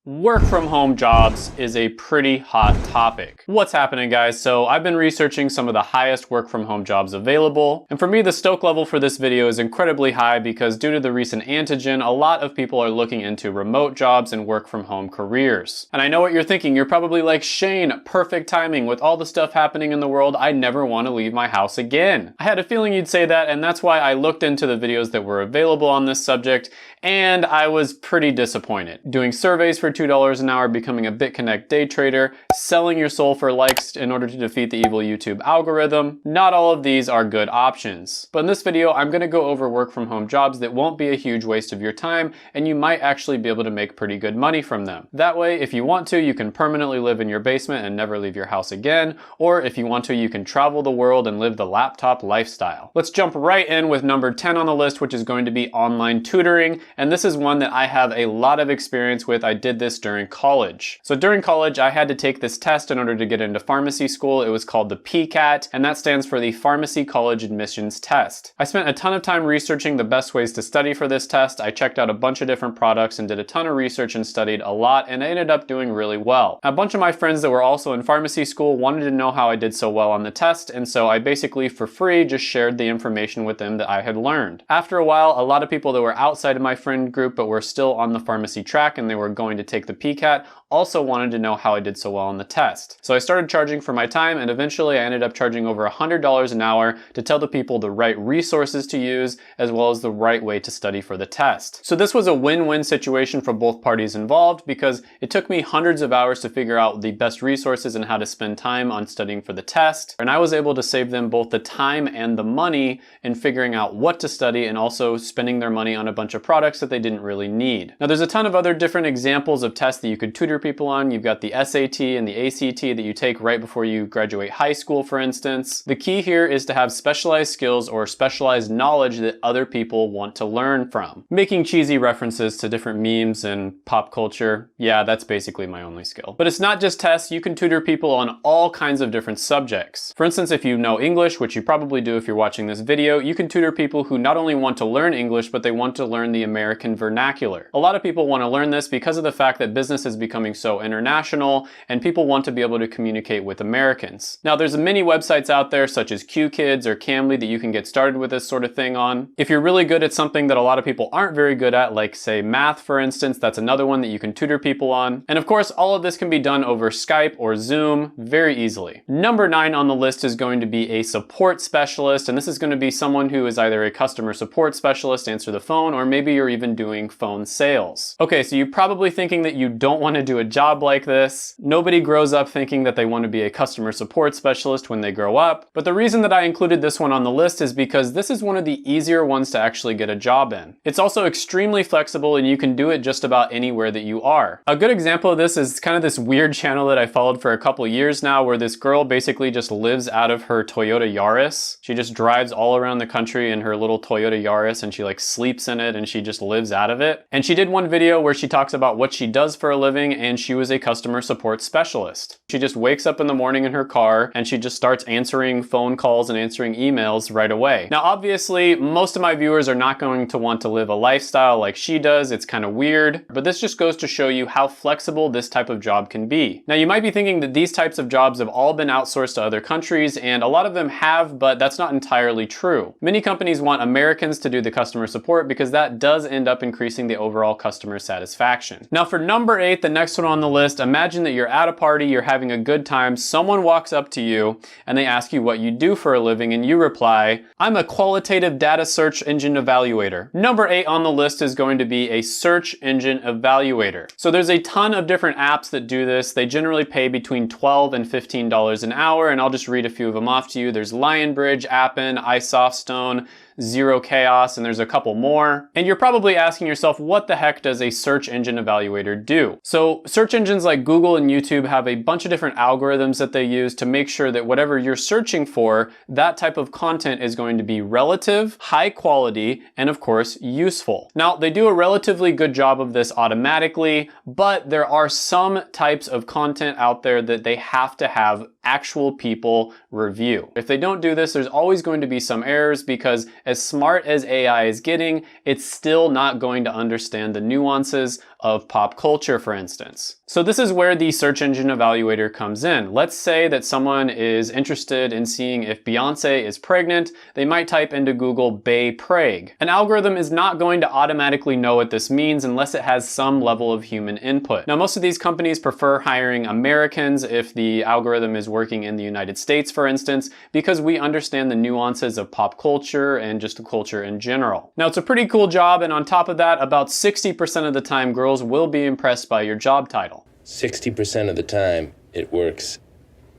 Work from home jobs is a pretty hot topic. What's happening, guys? So I've been researching some of the highest work from home jobs available. And for me, the stoke level for this video is incredibly high because due to the recent antigen, a lot of people are looking into remote jobs and work from home careers. And I know what you're thinking. You're probably like, Shane, perfect timing. With all the stuff happening in the world, I never want to leave my house again. I had a feeling you'd say that, and that's why I looked into the videos that were available on this subject, and I was pretty disappointed. Doing surveys for $2 an hour, becoming a BitConnect day trader, selling your soul for likes in order to defeat the evil YouTube algorithm. Not all of these are good options. But in this video, I'm gonna go over work from home jobs that won't be a huge waste of your time, and you might actually be able to make pretty good money from them. That way, if you want to, you can permanently live in your basement and never leave your house again, or if you want to, you can travel the world and live the laptop lifestyle. Let's jump right in with number 10 on the list, which is going to be online tutoring. And this is one that I have a lot of experience with. I did this during college. So during college, I had to take this test in order to get into pharmacy school. It was called the PCAT, and that stands for the Pharmacy College Admissions Test. I spent a ton of time researching the best ways to study for this test. I checked out a bunch of different products and did a ton of research and studied a lot, and I ended up doing really well. A bunch of my friends that were also in pharmacy school wanted to know how I did so well on the test, and so I basically, for free, just shared the information with them that I had learned. After a while, a lot of people that were outside of my friend group but were still on the pharmacy track and they were going to take the PCAT also wanted to know how I did so well on the test. So I started charging for my time, and eventually I ended up charging over $100 an hour to tell the people the right resources to use as well as the right way to study for the test. So this was a win-win situation for both parties involved because it took me hundreds of hours to figure out the best resources and how to spend time on studying for the test, and I was able to save them both the time and the money in figuring out what to study and also spending their money on a bunch of products that they didn't really need. Now there's a ton of other different examples of tests that you could tutor people on. You've got the SAT and the ACT that you take right before you graduate high school, for instance. The key here is to have specialized skills or specialized knowledge that other people want to learn from. Making cheesy references to different memes and pop culture, yeah, that's basically my only skill. But it's not just tests. You can tutor people on all kinds of different subjects. For instance, if you know English, which you probably do if you're watching this video, you can tutor people who not only want to learn English, but they want to learn the American vernacular. A lot of people want to learn this because of the fact that business is becoming so international and people want to be able to communicate with Americans. Now there's many websites out there such as QKids or Cambly that you can get started with this sort of thing on. If you're really good at something that a lot of people aren't very good at, like say math for instance, that's another one that you can tutor people on. And of course all of this can be done over Skype or Zoom very easily. Number 9 on the list is going to be a support specialist, and this is going to be someone who is either a customer support specialist, answer the phone, or maybe you're even doing phone sales. Okay, so you're probably thinking that you don't want to do a job like this. Nobody grows up thinking that they want to be a customer support specialist when they grow up. But the reason that I included this one on the list is because this is one of the easier ones to actually get a job in. It's also extremely flexible and you can do it just about anywhere that you are. A good example of this is kind of this weird channel that I followed for a couple years now where this girl basically just lives out of her Toyota Yaris. She just drives all around the country in her little Toyota Yaris and she like sleeps in it and she just lives out of it. And she did one video where she talks about what she does for a living, and she was a customer support specialist. She just wakes up in the morning in her car and she just starts answering phone calls and answering emails right away. Now obviously most of my viewers are not going to want to live a lifestyle like she does. It's kind of weird, but this just goes to show you how flexible this type of job can be. Now you might be thinking that these types of jobs have all been outsourced to other countries, and a lot of them have, but that's not entirely true. Many companies want Americans to do the customer support because that does end up increasing the overall customer satisfaction. Now for number 8, the next one on the list, imagine that you're at a party, you're having a good time, someone walks up to you and they ask you what you do for a living and you reply, I'm a qualitative data search engine evaluator. Number 8 on the list is going to be a search engine evaluator. So there's a ton of different apps that do this. They generally pay between $12 and $15 an hour, and I'll just read a few of them off to you. There's Lionbridge, Appen, iSoftstone, Zero Chaos, and there's a couple more. And you're probably asking yourself, what the heck does a search engine evaluator do? So search engines like Google and YouTube have a bunch of different algorithms that they use to make sure that whatever you're searching for, that type of content is going to be relative, high quality, and of course, useful. Now, they do a relatively good job of this automatically, but there are some types of content out there that they have to have actual people review. If they don't do this, there's always going to be some errors because as smart as AI is getting, it's still not going to understand the nuances of pop culture, for instance. So this is where the search engine evaluator comes in. Let's say that someone is interested in seeing if Beyonce is pregnant. They might type into Google "Bae Preg." An algorithm is not going to automatically know what this means unless it has some level of human input. Now, most of these companies prefer hiring Americans if the algorithm is working in the United States, for instance, because we understand the nuances of pop culture and just the culture in general. Now, it's a pretty cool job, and on top of that, about 60% of the time, girls will be impressed by your job title. 60% of the time, it works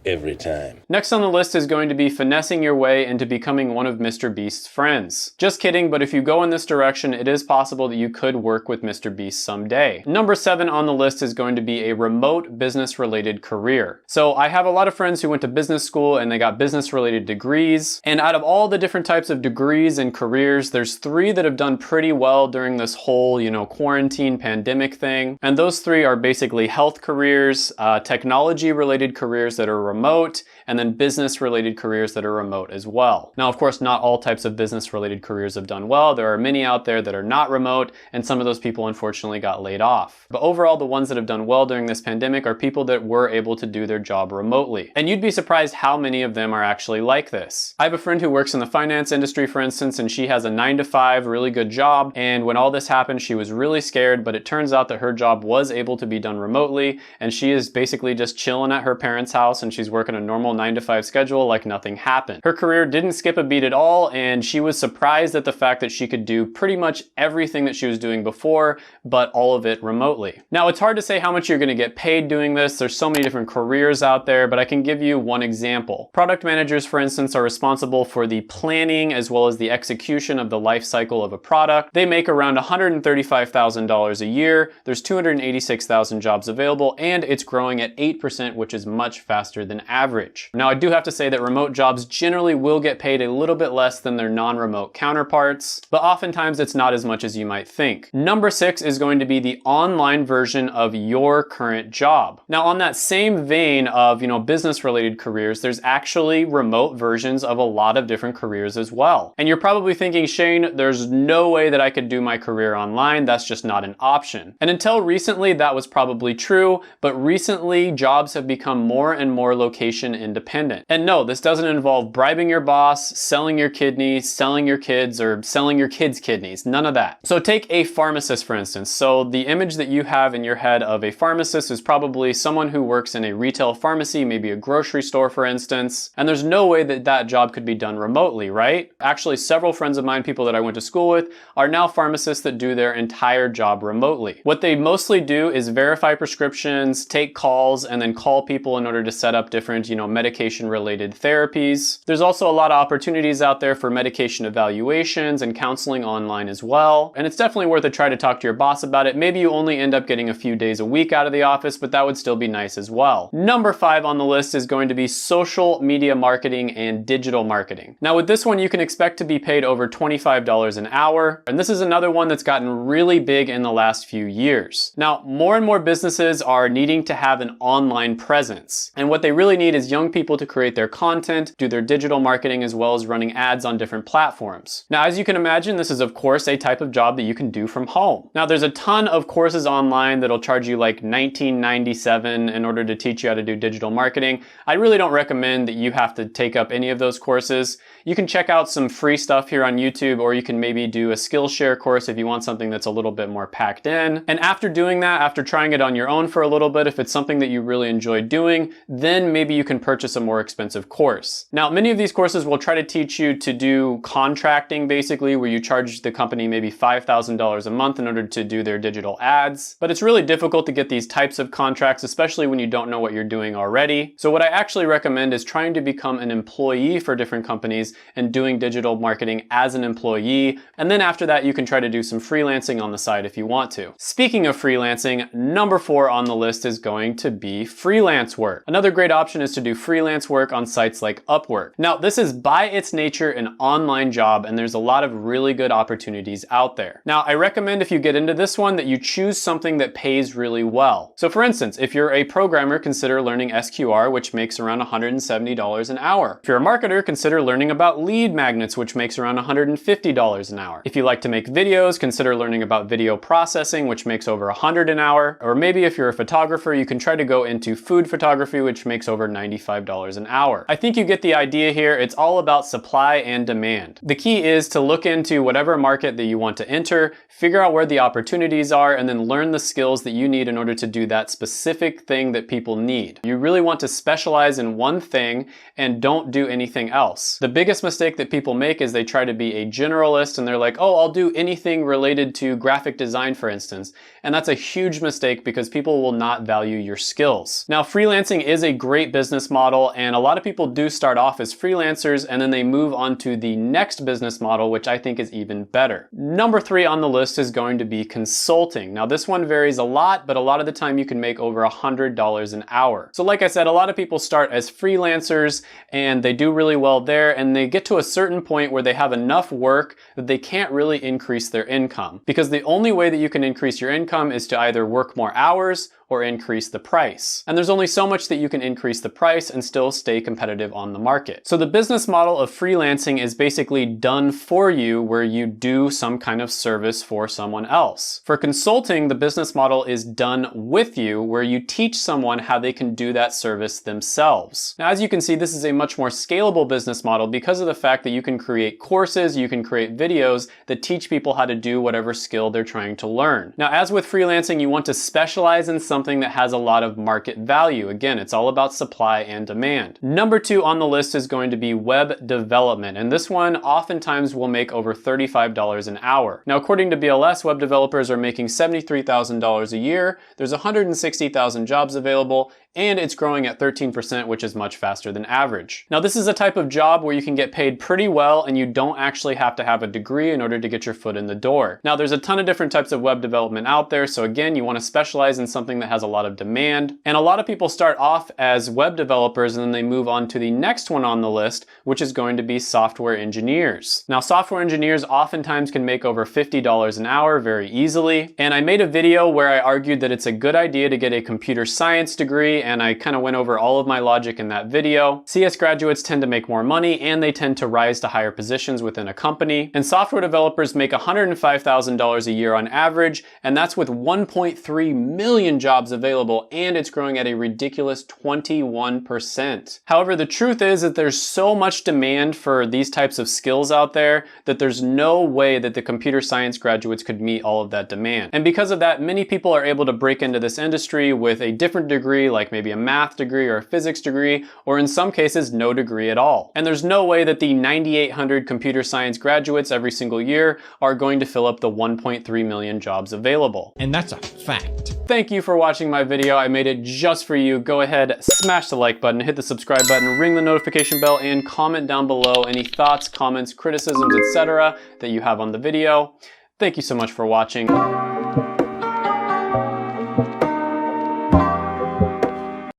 every time. Next on the list is going to be finessing your way into becoming one of Mr. Beast's friends. Just kidding, but if you go in this direction, it is possible that you could work with Mr. Beast someday. Number 7 on the list is going to be a remote business-related career. So I have a lot of friends who went to business school and they got business-related degrees. And out of all the different types of degrees and careers, there's 3 that have done pretty well during this whole, quarantine pandemic thing. And those 3 are basically health careers, technology-related careers that are remote, and then business-related careers that are remote as well. Now, of course, not all types of business-related careers have done well. There are many out there that are not remote, and some of those people unfortunately got laid off. But overall, the ones that have done well during this pandemic are people that were able to do their job remotely. And you'd be surprised how many of them are actually like this. I have a friend who works in the finance industry, for instance, and she has a 9-to-5 really good job. And when all this happened, she was really scared, but it turns out that her job was able to be done remotely, and she is basically just chilling at her parents' house, and she's working a normal 9-to-5 schedule like nothing happened. Her career didn't skip a beat at all, and she was surprised at the fact that she could do pretty much everything that she was doing before, but all of it remotely. Now, it's hard to say how much you're gonna get paid doing this. There's so many different careers out there, but I can give you one example. Product managers, for instance, are responsible for the planning as well as the execution of the life cycle of a product. They make around $135,000 a year. There's 286,000 jobs available, and it's growing at 8%, which is much faster than average. Now, I do have to say that remote jobs generally will get paid a little bit less than their non-remote counterparts, but oftentimes it's not as much as you might think. Number 6 is going to be the online version of your current job. Now, on that same vein of, business-related careers, there's actually remote versions of a lot of different careers as well. And you're probably thinking, Shane, there's no way that I could do my career online. That's just not an option. And until recently, that was probably true, but recently jobs have become more and more location independent. And no, this doesn't involve bribing your boss, selling your kidneys, selling your kids, or selling your kids' kidneys. None of that. So take a pharmacist, for instance. So the image that you have in your head of a pharmacist is probably someone who works in a retail pharmacy, maybe a grocery store, for instance. And there's no way that that job could be done remotely, right? Actually, several friends of mine, people that I went to school with, are now pharmacists that do their entire job remotely. What they mostly do is verify prescriptions, take calls, and then call people in order to set up different, medication-related therapies. There's also a lot of opportunities out there for medication evaluations and counseling online as well. And it's definitely worth a try to talk to your boss about it. Maybe you only end up getting a few days a week out of the office, but that would still be nice as well. Number 5 on the list is going to be social media marketing and digital marketing. Now, with this one, you can expect to be paid over $25 an hour. And this is another one that's gotten really big in the last few years. Now, more and more businesses are needing to have an online presence. And what they really need is young people to create their content, do their digital marketing, as well as running ads on different platforms. Now, as you can imagine, this is of course a type of job that you can do from home. Now, there's a ton of courses online that'll charge you like $19.97 in order to teach you how to do digital marketing. I really don't recommend that you have to take up any of those courses. You can check out some free stuff here on YouTube, or you can maybe do a Skillshare course if you want something that's a little bit more packed in. And after doing that, after trying it on your own for a little bit, if it's something that you really enjoy doing, then maybe you can purchase a more expensive course. Now, many of these courses will try to teach you to do contracting, basically, where you charge the company maybe $5,000 a month in order to do their digital ads. But it's really difficult to get these types of contracts, especially when you don't know what you're doing already. So what I actually recommend is trying to become an employee for different companies and doing digital marketing as an employee. And then after that, you can try to do some freelancing on the side if you want to. Speaking of freelancing, number 4 on the list is going to be freelance work. Another great option is to do freelance freelance work on sites like Upwork. Now, this is by its nature an online job, and there's a lot of really good opportunities out there. Now, I recommend if you get into this one that you choose something that pays really well. So for instance, if you're a programmer, consider learning SQR, which makes around $170 an hour. If you're a marketer, consider learning about lead magnets, which makes around $150 an hour. If you like to make videos, consider learning about video processing, which makes over $100 an hour. Or maybe if you're a photographer, you can try to go into food photography, which makes over $95 an hour. I think you get the idea here. It's all about supply and demand. The key is to look into whatever market that you want to enter, figure out where the opportunities are, and then learn the skills that you need in order to do that specific thing that people need. You really want to specialize in one thing and don't do anything else. The biggest mistake that people make is they try to be a generalist and they're like, oh, I'll do anything related to graphic design, for instance. And that's a huge mistake because people will not value your skills. Now, freelancing is a great business model, and a lot of people do start off as freelancers and then they move on to the next business model, which I think is even better. Number 3 on the list is going to be consulting. Now, this one varies a lot, but a lot of the time you can make over $100 an hour. So like I said, a lot of people start as freelancers and they do really well there, and they get to a certain point where they have enough work that they can't really increase their income, because the only way that you can increase your income is to either work more hours or increase the price. And there's only so much that you can increase the price and still stay competitive on the market. So the business model of freelancing is basically done for you, where you do some kind of service for someone else. For consulting, the business model is done with you, where you teach someone how they can do that service themselves. Now, as you can see, this is a much more scalable business model because of the fact that you can create courses, you can create videos that teach people how to do whatever skill they're trying to learn. Now, as with freelancing, you want to specialize in something that has a lot of market value. Again, it's all about supply and demand. Number 2 on the list is going to be web development, and this one oftentimes will make over $35 an hour. Now, according to BLS, web developers are making $73,000 a year. There's 160,000 jobs available, and it's growing at 13%, which is much faster than average. Now, this is a type of job where you can get paid pretty well and you don't actually have to have a degree in order to get your foot in the door. Now, there's a ton of different types of web development out there, so again, you want to specialize in something that has a lot of demand. And a lot of people start off as web developers and then they move on to the next one on the list, which is going to be software engineers. Now, software engineers oftentimes can make over $50 an hour very easily. And I made a video where I argued that it's a good idea to get a computer science degree, and I kind of went over all of my logic in that video. CS graduates tend to make more money and they tend to rise to higher positions within a company. And software developers make $105,000 a year on average, and that's with 1.3 million jobs available, and it's growing at a ridiculous 21%. However, the truth is that there's so much demand for these types of skills out there that there's no way that the computer science graduates could meet all of that demand. And because of that, many people are able to break into this industry with a different degree, like maybe a math degree or a physics degree, or in some cases, no degree at all. And there's no way that the 9,800 computer science graduates every single year are going to fill up the 1.3 million jobs available. And that's a fact. Thank you for watching my video. I made it just for you. Go ahead, smash the like button, hit the subscribe button, ring the notification bell, and comment down below any thoughts, comments, criticisms, etc. that you have on the video. Thank you so much for watching.